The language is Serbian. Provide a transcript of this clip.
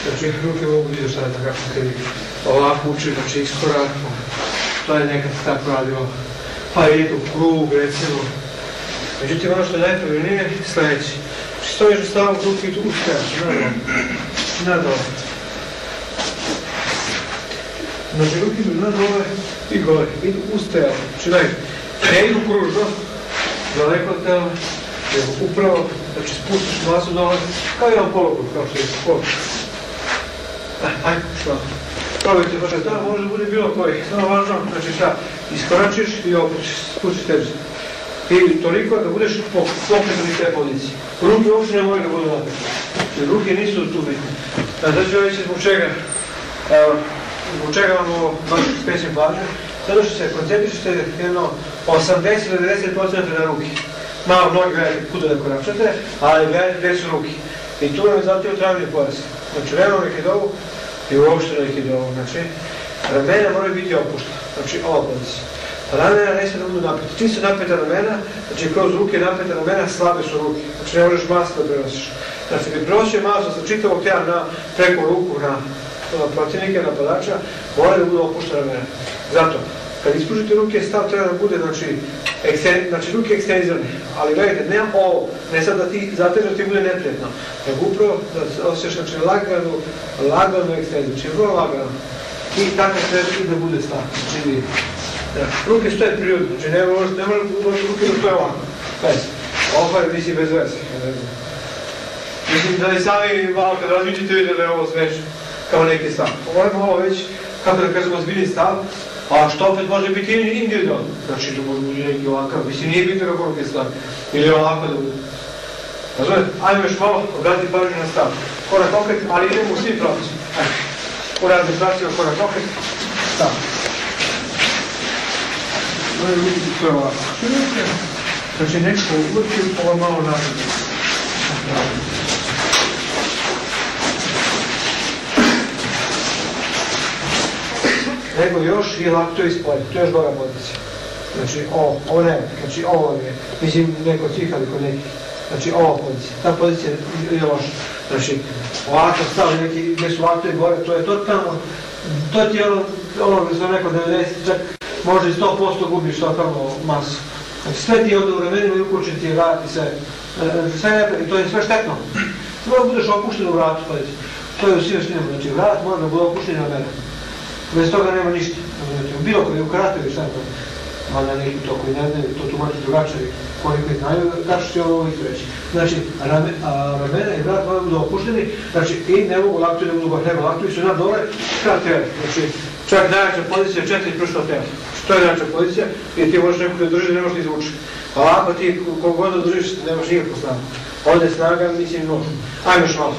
Znači, ruke mogu vidjeti šta je tako kad ovako uči, znači iskorak, to je nekad tako radilo, pa ide u krug, recimo. Međutim, ono što je najpravilnije je sljedeći. Znači, stojiš u stavu ruke i tu ustajaš, na dole. Znači, ruke idu na dole i gore, idu ustajali. Znači, ne idu kružno, daleko od tela, nego upravo, znači spustiš masu dole, kao jedan pologor, kao što je pologor. Ajde, što? Probajte, znači, to može bude bilo koji. Samo važno, znači šta, iskoračiš i opet spustiš težu. I toliko da budeš pokretan iz te pozicije. Ruke uopšte ne moraju da budu napred. Jer ruke nisu tu bitne. Znači ću reći zbog čega. Zbog čega vam ovo baš skrećem pažnju. Zato što se koncentrišete jedno 80-90% na ruke. Malo mnogi gledate kuda da koračate, ali gledate gdje su ruke. I tu nam je zato otravljeni pojas. Znači vremeno nekidovu i uopšte nekidovu. Znači, ramena moraju biti opuštena. Znači ova pozicija. Ramena ne smije da budu napeta. Čim se napeta ramena, znači kroz ruke napeta ramena, slabe su ruke. Znači ne možeš masu da prenosiš. Znači kad prenosio masu sa čitavog tijela preko ruku na protivnike, napadača, mora da budu opuštena ramena. Zato, kad ispružite ruke, stav treba da bude, znači ruke ekstenzivne. Ali gledajte, ne ovo, ne sad da ti zatežeš da ti bude neprijatno, nego upravo da osjećaš, znači lagano ekstenzivno, znači vrlo lagano. I tako treba i da bude stav. Znači, ruke stoje prirodno, znači ne može ruke da stoje ovako, bez. Ovo je mislim bez veze. Mislim da i sami malo kad razmišljate vidite da je ovo sve kao neki stav. Ovo je malo već, kako da kažemo, zbiljni stav, a što opet može biti individualno. Znači to može biti neki ovakav, mislim nije bitno kako ruke stav. Ili ovako da bude. Razumete? Ajmo još malo, obratite pažnju na stav. Korak okret, ali idemo u svim pravcima. Korak depraciju, korak okret, stav. Moje ruke su sve ovako. Znači nešto uvrti, ovo malo napred. Nego još i lakto ispolje, to je još dobra pozicija. Znači ovo ne, znači ovo je, mislim neko cih ali kod nekih. Znači ova pozicija, ta pozicija je loša. Znači ovako stavi neki, gdje su lakto i gore, to je totalno, to ti je ono gdje sam rekao 90, čak možda i 100% gubiš totalno masu. Znači sve ti je ovdje u ramenima i uključen ti je vrat i sve nepred, to je sve štetno. Mora budeš opušten u vratu, to je u svim snimama, znači vrat mora da bude opušten na mene. Bez toga nema ništa. Bilo koji u karate šta je to. Ali na neki to koji ne znaju, to tumači drugačije, koji koji znaju, kako ću ti ovo izreći. Znači, ramena i vrat moraju budu opušteni, znači i ne mogu laktovi da budu gore, nego laktovi su na dole, kada tijela. Znači, čak najjača pozicija je 4 prsta tijela. To je najjača pozicija i ti možeš nekog da drži, ne možeš izvući. A ovako ti kogod da držiš, nemaš nikakvu snagu. Ovdje snaga, mislim, može. Ajmo još malo.